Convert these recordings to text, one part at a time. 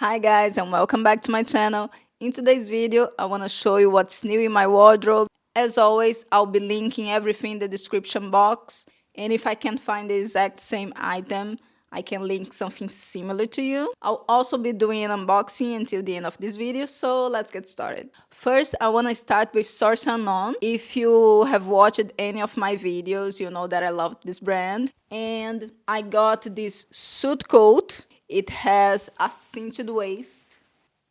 Hi guys and welcome back to my channel. In today's video, I want to show you what's new in my wardrobe. As always, I'll be linking everything in the description box. And if I can't find the exact same item, I can link something similar to you. I'll also be doing an unboxing until the end of this video, so let's get started. First, I want to start with Source Unknown. If you have watched any of my videos, you know that I love this brand. And I got this suit coat. It has a cinched waist.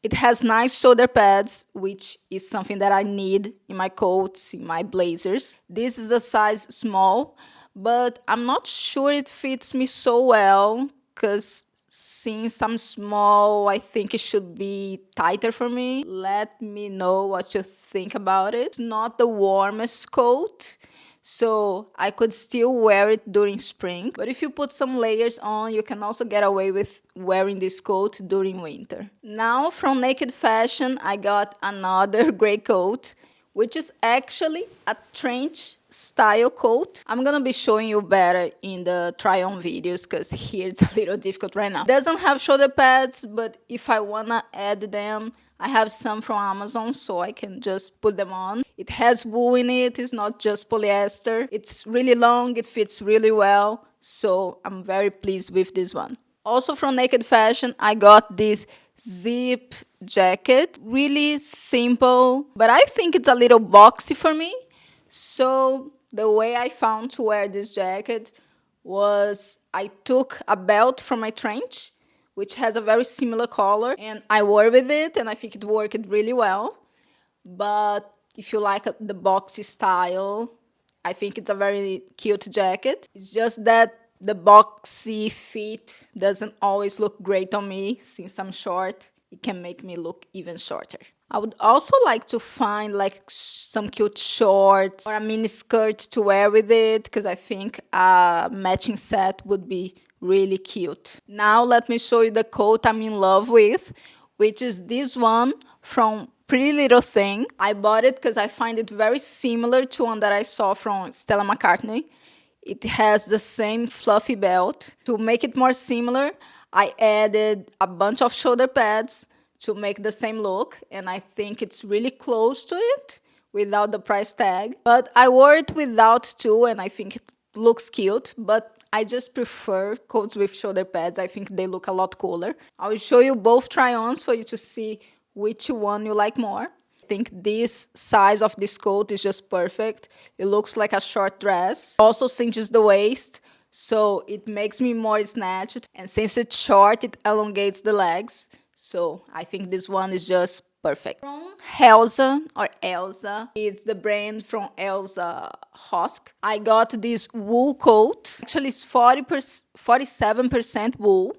It has nice shoulder pads, which is something that I need in my coats, in my blazers. This is the size small, but I'm not sure it fits me so well because since I'm small, I think it should be tighter for me. Let me know what you think about it. It's not the warmest coat, so I could still wear it during spring. But if you put some layers on, you can also get away with wearing this coat during winter. Now from Naked Fashion, I got another gray coat, which is actually a trench style coat. I'm gonna be showing you better in the try on videos because here it's a little difficult right now. It doesn't have shoulder pads, but if I wanna add them, I have some from Amazon, so I can just put them on. It has wool in it, it's not just polyester. It's really long, it fits really well, so I'm very pleased with this one. Also from Naked Fashion, I got this zip jacket. Really simple, but I think it's a little boxy for me. So the way I found to wear this jacket was I took a belt from my trench, which has a very similar color, and I wore with it, and I think it worked really well. But if you like the boxy style, I think it's a very cute jacket. It's just that the boxy fit doesn't always look great on me. Since I'm short, it can make me look even shorter. I would also like to find like some cute shorts or a mini skirt to wear with it because I think a matching set would be really cute. Now let me show you the coat I'm in love with, which is this one from Pretty Little Thing. I bought it because I find it very similar to one that I saw from Stella McCartney. It has the same fluffy belt. To make it more similar, I added a bunch of shoulder pads to make the same look, and I think it's really close to it without the price tag. But I wore it without too, and I think it looks cute, but I just prefer coats with shoulder pads. I think they look a lot cooler. I will show you both try-ons for you to see which one you like more. I think this size of this coat is just perfect. It looks like a short dress. Also cinches the waist, so it makes me more snatched. And since it's short, it elongates the legs. So I think this one is just perfect. From Elsa, it's the brand from Elsa Hosk. I got this wool coat. Actually, it's 47% wool.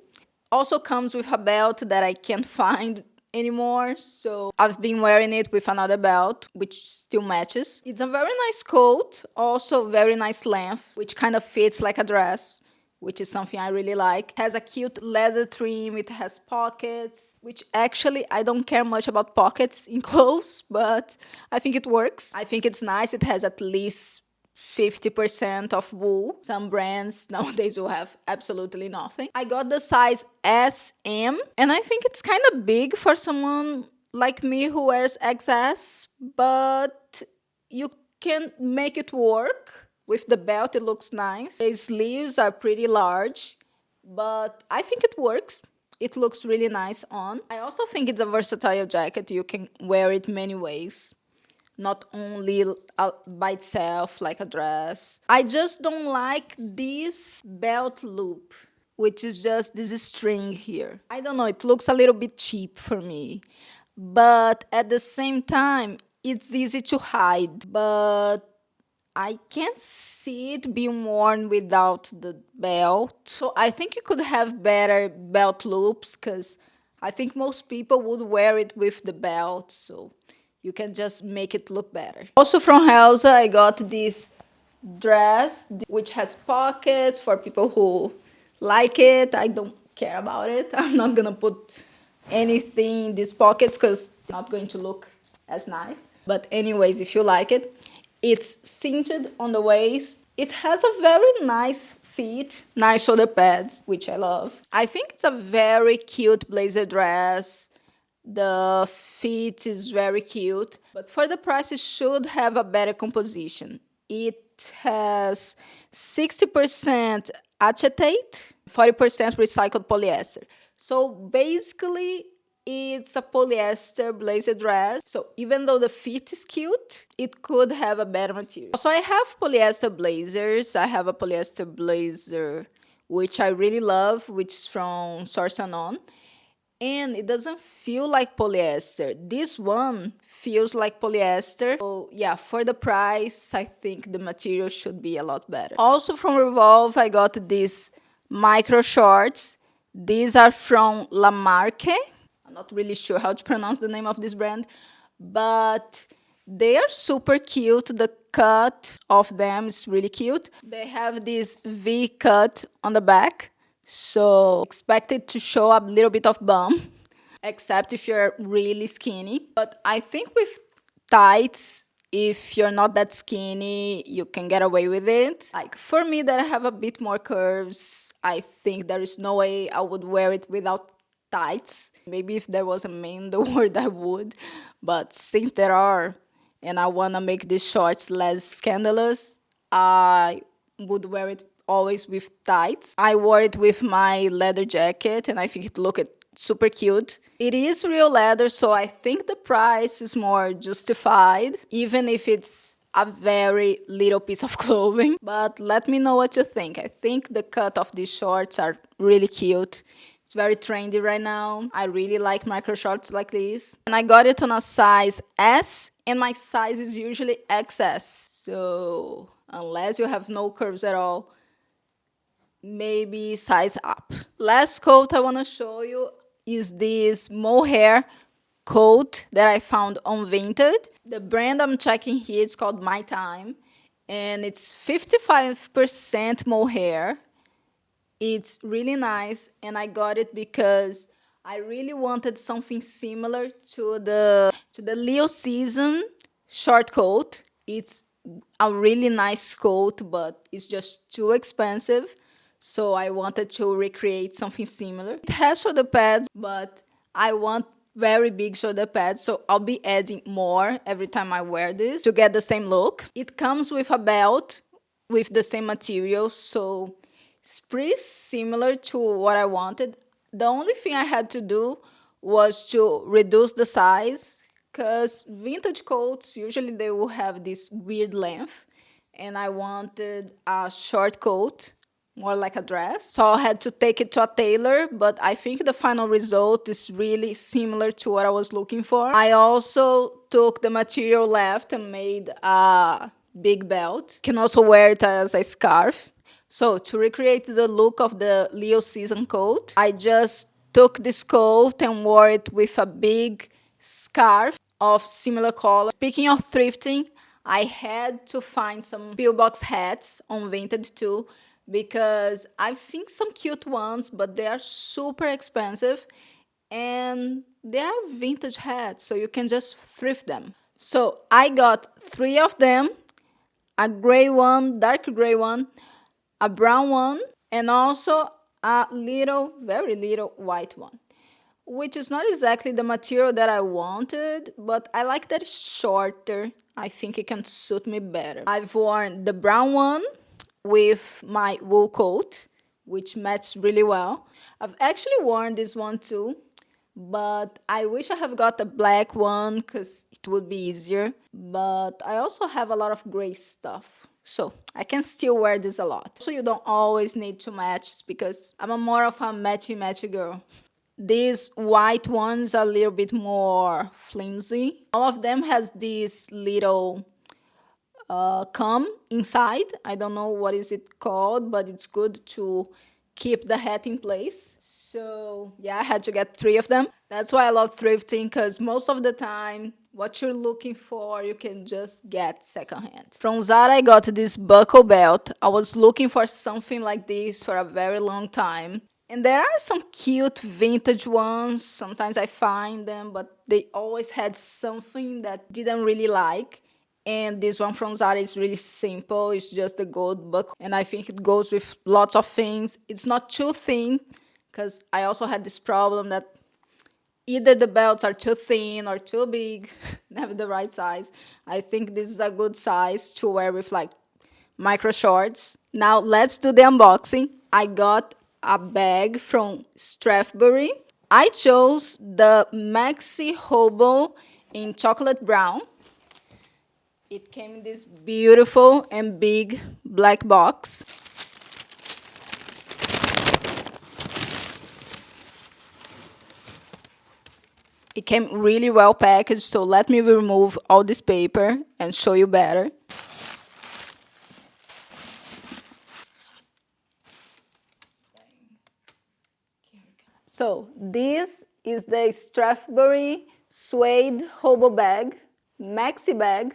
Also comes with a belt that I can't find anymore, so I've been wearing it with another belt which still matches. It's a very nice coat, also very nice length, which kind of fits like a dress, which is something I really like. It has a cute leather trim, it has pockets, which actually I don't care much about pockets in clothes, but I think it works. I think it's nice. It has at least 50% of wool. Some brands nowadays will have absolutely nothing. I got the size SM, and I think it's kind of big for someone like me who wears XS, but you can make it work. With the belt, it looks nice. The sleeves are pretty large, but I think it works. It looks really nice on. I also think it's a versatile jacket. You can wear it many ways, not only by itself like a dress. I just don't like this belt loop, which is just this string here. I don't know, it looks a little bit cheap for me, but at the same time, it's easy to hide. But I can't see it being worn without the belt. So I think you could have better belt loops because I think most people would wear it with the belt. So you can just make it look better. Also from Elsa, I got this dress which has pockets for people who like it. I don't care about it. I'm not gonna put anything in these pockets because it's not going to look as nice. But anyways, if you like it, it's cinched on the waist. It has a very nice fit, nice shoulder pads, which I love. I think it's a very cute blazer dress. The fit is very cute, but for the price, it should have a better composition. It has 60% acetate, 40% recycled polyester. So basically, it's a polyester blazer dress. So even though the fit is cute, it could have a better material. So I have polyester blazers. I have a polyester blazer which I really love, which is from Source Unknown. And it doesn't feel like polyester. This one feels like polyester. So yeah, for the price, I think the material should be a lot better. Also from Revolve, I got these micro shorts. These are from La Marque. I'm not really sure how to pronounce the name of this brand, but they are super cute. The cut of them is really cute. They have this V cut on the back, so expect it to show a little bit of bum, except if you're really skinny. But I think with tights, if you're not that skinny, you can get away with it. Like for me that I have a bit more curves, I think there is no way I would wear it without tights. Maybe if there was a man in the world I would, but since there are, and I want to make these shorts less scandalous, I would wear it always with tights. I wore it with my leather jacket and I think it looked super cute. It is real leather, so I think the price is more justified, even if it's a very little piece of clothing. But let me know what you think. I think the cut of these shorts are really cute. It's very trendy right now. I really like micro shorts like this. And I got it on a size S, and my size is usually XS. So unless you have no curves at all, maybe size up. Last coat I want to show you is this Mohair coat that I found on Vinted. The brand I'm checking here is called My Time, and it's 55% Mohair. It's really nice, and I got it because I really wanted something similar to the Leo season short coat. It's a really nice coat, but it's just too expensive. So I wanted to recreate something similar. It has shoulder pads, but I want very big shoulder pads, so I'll be adding more every time I wear this to get the same look. It comes with a belt with the same material, so it's pretty similar to what I wanted. The only thing I had to do was to reduce the size, because vintage coats, usually they will have this weird length, and I wanted a short coat, more like a dress. So I had to take it to a tailor, but I think the final result is really similar to what I was looking for. I also took the material left and made a big belt. You can also wear it as a scarf. So to recreate the look of the Leo season coat, I just took this coat and wore it with a big scarf of similar color. Speaking of thrifting, I had to find some pillbox hats on Vinted too, because I've seen some cute ones, but they are super expensive and they are vintage hats, so you can just thrift them. So I got 3 of them, a gray one, dark gray one, a brown one, and also a little, very little white one, which is not exactly the material that I wanted, but I like that it's shorter. I think it can suit me better. I've worn the brown one with my wool coat, which matches really well. I've actually worn this one too, but I wish I have got a black one because it would be easier. But I also have a lot of gray stuff, so I can still wear this a lot. So you don't always need to match, because I'm more of a matchy girl. These white ones are a little bit more flimsy. All of them has this little comb inside. I don't know what is it called, but it's good to keep the hat in place. So yeah, I had to get 3 of them. That's why I love thrifting, because most of the time what you're looking for you can just get secondhand. From Zara I got this buckle belt. I was looking for something like this for a very long time. And there are some cute vintage ones. Sometimes I find them, but they always had something that I didn't really like. And this one from Zara is really simple. It's just a gold buckle. And I think it goes with lots of things. It's not too thin, because I also had this problem that either the belts are too thin or too big, never the right size. I think this is a good size to wear with like micro shorts. Now let's do the unboxing. I got a bag from Strathberry. I chose the Maxi Hobo in chocolate brown. It came in this beautiful and big black box. It came really well packaged, so let me remove all this paper and show you better. So this is the Strathberry suede hobo bag, maxi bag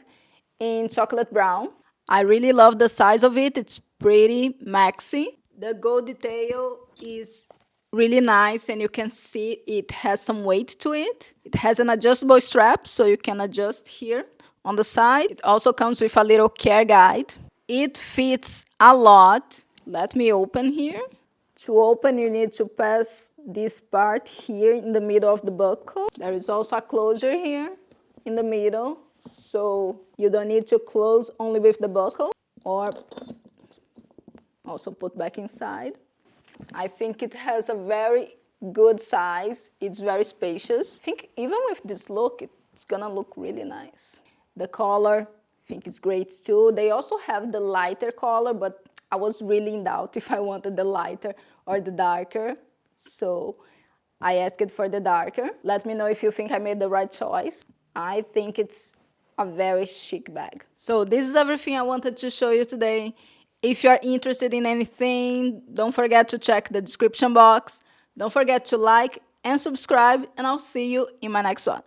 in chocolate brown. I really love the size of it. It's pretty maxi. The gold detail is really nice, and you can see it has some weight to it. It has an adjustable strap, so you can adjust here on the side. It also comes with a little care guide. It fits a lot. Let me open here. To open, you need to pass this part here in the middle of the buckle. There is also a closure here in the middle, so you don't need to close only with the buckle, or also put back inside. I think it has a very good size. It's very spacious. I think even with this look, it's gonna look really nice. The color, I think it's great too. They also have the lighter color, but I was really in doubt if I wanted the lighter or the darker, so I asked for the darker. Let me know if you think I made the right choice. I think it's a very chic bag. So this is everything I wanted to show you today. If you are interested in anything, don't forget to check the description box. Don't forget to like and subscribe, and I'll see you in my next one.